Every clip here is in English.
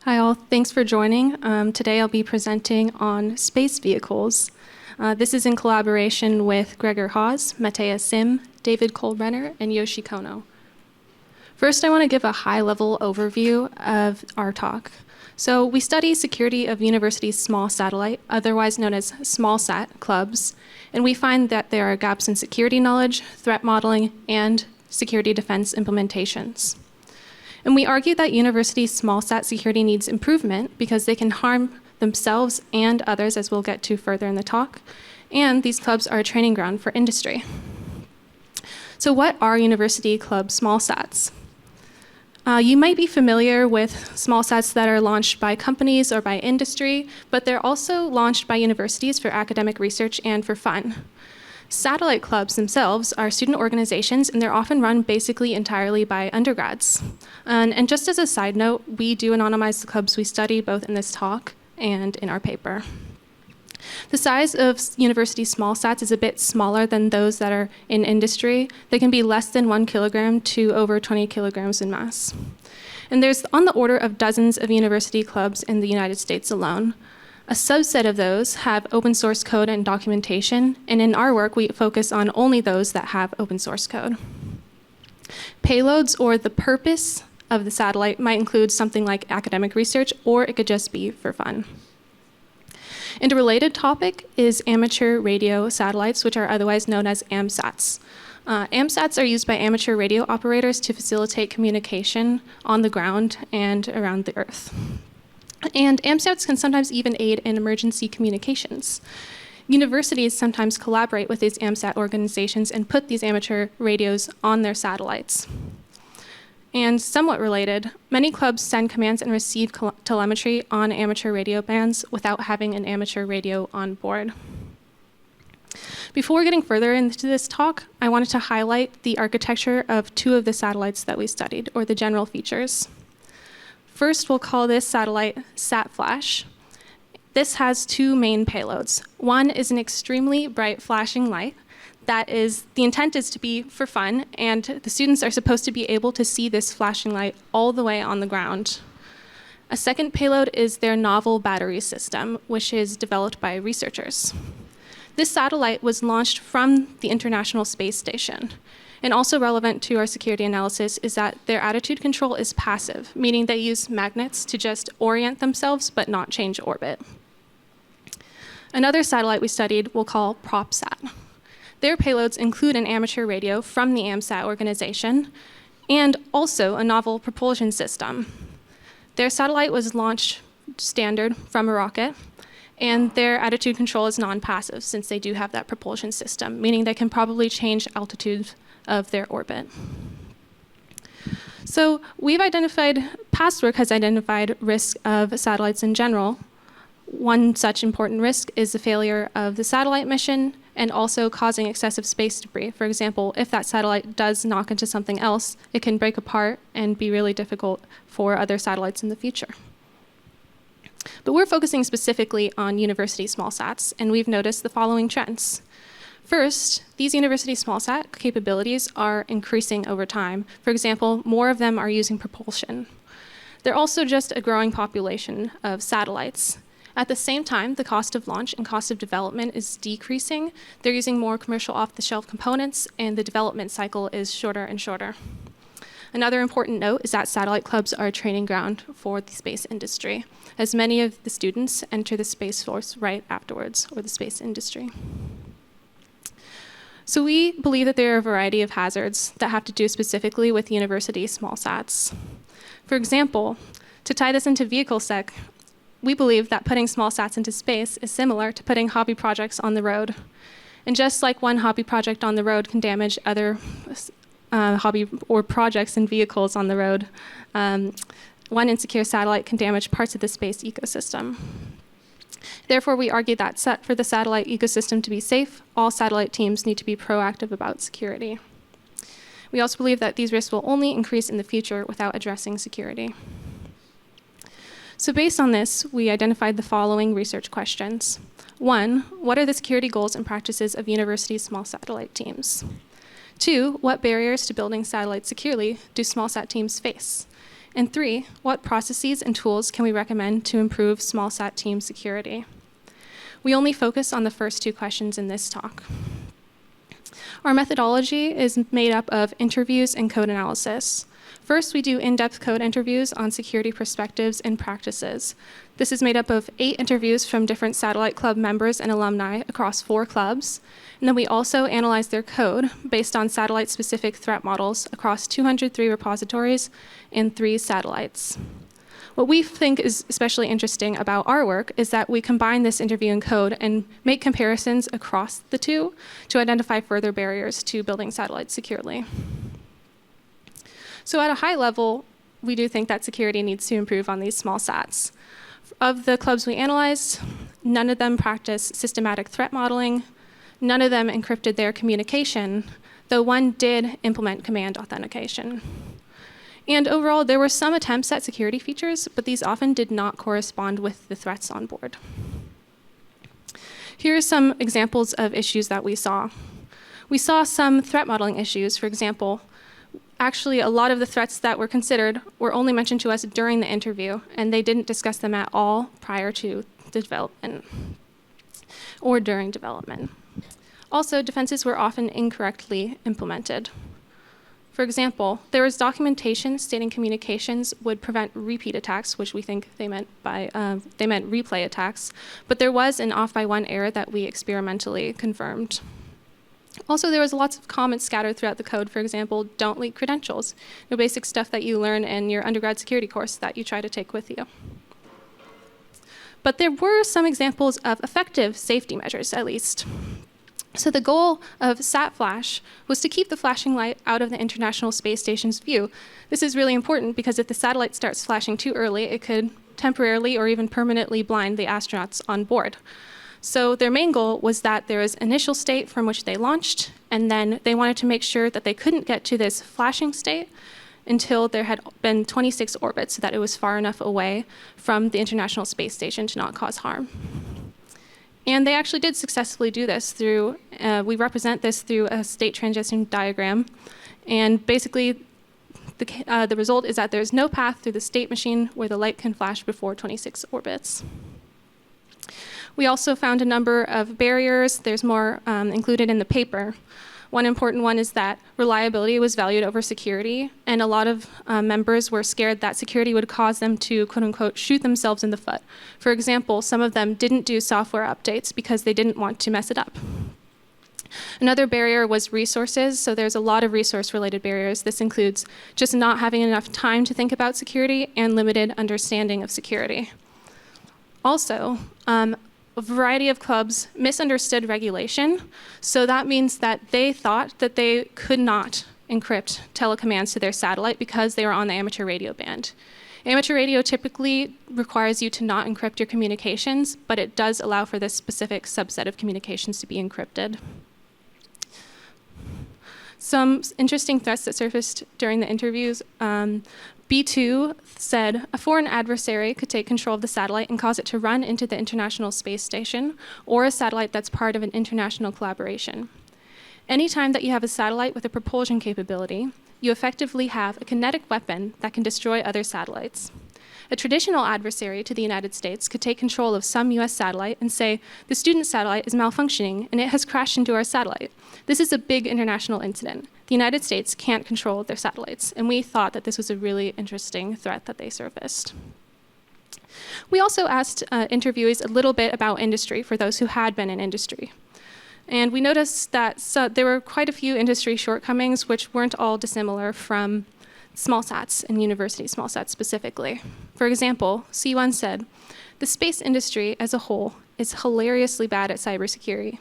Hi all, thanks for joining. Today I'll be presenting on space vehicles. This is in collaboration with Gregor Haas, Mattea Sim, David Kohlbrenner, and Yoshi Kohno. First, I want to give a high-level overview of our talk. So we study security of universities' small satellite, otherwise known as small sat clubs, and we find that there are gaps in security knowledge, threat modeling, and security defense implementations. And we argue that university small-sat security needs improvement because they can harm themselves and others, as we'll get to further in the talk, and these clubs are a training ground for industry. So what are university club small-sats? You might be familiar with small-sats that are launched by companies or by industry, but they're also launched by universities for academic research and for fun. Satellite clubs themselves are student organizations, and they're often run basically entirely by undergrads. And just as a side note, we do anonymize the clubs we study, both in this talk and in our paper. The size of university small sats is a bit smaller than those that are in industry. They can be less than 1 kilogram to over 20 kilograms in mass. And there's on the order of dozens of university clubs in the United States alone. A subset of those have open source code and documentation, and in our work, we focus on only those that have open source code. Payloads, or the purpose of the satellite, might include something like academic research, or it could just be for fun. And a related topic is amateur radio satellites, which are otherwise known as AMSATs. AMSATs are used by amateur radio operators to facilitate communication on the ground and around the Earth. And AMSATs can sometimes even aid in emergency communications. Universities sometimes collaborate with these AMSAT organizations and put these amateur radios on their satellites. And somewhat related, many clubs send commands and receive telemetry on amateur radio bands without having an amateur radio on board. Before getting further into this talk, I wanted to highlight the architecture of two of the satellites that we studied, or the general features. First, we'll call this satellite SatFlash. This has two main payloads. One is an extremely bright flashing light the intent is to be for fun, and the students are supposed to be able to see this flashing light all the way on the ground. A second payload is their novel battery system, which is developed by researchers. This satellite was launched from the International Space Station. And also relevant to our security analysis is that their attitude control is passive, meaning they use magnets to just orient themselves but not change orbit. Another satellite we studied we'll call PropSat. Their payloads include an amateur radio from the AMSAT organization and also a novel propulsion system. Their satellite was launched standard from a rocket, and their attitude control is non-passive since they do have that propulsion system, meaning they can probably change altitude of their orbit. So past work has identified risk of satellites in general. One such important risk is the failure of the satellite mission and also causing excessive space debris. For example, if that satellite does knock into something else, it can break apart and be really difficult for other satellites in the future. But we're focusing specifically on university small sats, and we've noticed the following trends. First, these university small-sat capabilities are increasing over time. For example, more of them are using propulsion. They're also just a growing population of satellites. At the same time, the cost of launch and cost of development is decreasing. They're using more commercial off-the-shelf components, and the development cycle is shorter and shorter. Another important note is that satellite clubs are a training ground for the space industry, as many of the students enter the Space Force right afterwards, or the space industry. So we believe that there are a variety of hazards that have to do specifically with university small sats. For example, to tie this into VehicleSec, we believe that putting small sats into space is similar to putting hobby projects on the road. And just like one hobby project on the road can damage other hobby or projects and vehicles on the road, one insecure satellite can damage parts of the space ecosystem. Therefore, we argue that for the satellite ecosystem to be safe, all satellite teams need to be proactive about security. We also believe that these risks will only increase in the future without addressing security. So based on this, we identified the following research questions. 1, what are the security goals and practices of university small satellite teams? 2, what barriers to building satellites securely do small sat teams face? And 3, what processes and tools can we recommend to improve small sat team security? We only focus on the first 2 questions in this talk. Our methodology is made up of interviews and code analysis. First, we do in-depth code interviews on security perspectives and practices. This is made up of 8 interviews from different Satellite Club members and alumni across 4 clubs. And then we also analyze their code based on satellite-specific threat models across 203 repositories and 3 satellites. What we think is especially interesting about our work is that we combine this interview and code and make comparisons across the 2 to identify further barriers to building satellites securely. So at a high level, we do think that security needs to improve on these small sats. Of the clubs we analyzed, none of them practice systematic threat modeling, none of them encrypted their communication, though one did implement command authentication. And overall, there were some attempts at security features, but these often did not correspond with the threats on board. Here are some examples of issues that we saw. We saw some threat modeling issues. For example, actually, a lot of the threats that were considered were only mentioned to us during the interview, and they didn't discuss them at all prior to the development or during development. Also, defenses were often incorrectly implemented. For example, there was documentation stating communications would prevent repeat attacks, which we think they meant replay attacks, but there was an off-by-1 error that we experimentally confirmed. Also, there was lots of comments scattered throughout the code. For example, don't leak credentials, the basic stuff that you learn in your undergrad security course that you try to take with you. But there were some examples of effective safety measures, at least. So the goal of SatFlash was to keep the flashing light out of the International Space Station's view. This is really important because if the satellite starts flashing too early, it could temporarily or even permanently blind the astronauts on board. So their main goal was that there was initial state from which they launched, and then they wanted to make sure that they couldn't get to this flashing state until there had been 26 orbits, so that it was far enough away from the International Space Station to not cause harm. And they actually did successfully do this through, we represent this through a state transition diagram. And basically, the result is that there's no path through the state machine where the light can flash before 26 orbits. We also found a number of barriers. There's more included in the paper. One important one is that reliability was valued over security, and a lot of members were scared that security would cause them to, quote unquote, shoot themselves in the foot. For example, some of them didn't do software updates because they didn't want to mess it up. Another barrier was resources, so there's a lot of resource-related barriers. This includes just not having enough time to think about security and limited understanding of security. Also, a variety of clubs misunderstood regulation, so that means that they thought that they could not encrypt telecommands to their satellite because they were on the amateur radio band. Amateur radio typically requires you to not encrypt your communications, but it does allow for this specific subset of communications to be encrypted. Some interesting threats that surfaced during the interviews. B2 said a foreign adversary could take control of the satellite and cause it to run into the International Space Station or a satellite that's part of an international collaboration. Anytime that you have a satellite with a propulsion capability, you effectively have a kinetic weapon that can destroy other satellites. A traditional adversary to the United States could take control of some US satellite and say, the student satellite is malfunctioning and it has crashed into our satellite. This is a big international incident. The United States can't control their satellites, and we thought that this was a really interesting threat that they surfaced. We also asked interviewees a little bit about industry for those who had been in industry. And we noticed that there were quite a few industry shortcomings which weren't all dissimilar from small sats and university small sats specifically. For example, C1 said, the space industry as a whole is hilariously bad at cybersecurity.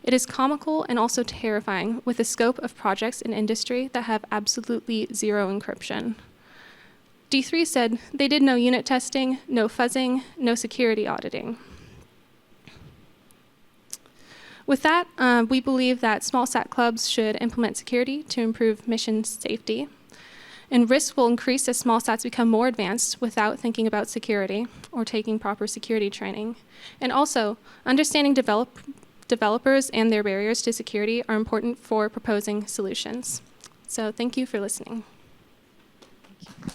It is comical and also terrifying with the scope of projects in industry that have absolutely zero encryption. D3 said they did no unit testing, no fuzzing, no security auditing. With that, we believe that small sat clubs should implement security to improve mission safety. And risk will increase as small sats become more advanced without thinking about security or taking proper security training. And also, understanding developers and their barriers to security are important for proposing solutions. So thank you for listening. Thank you.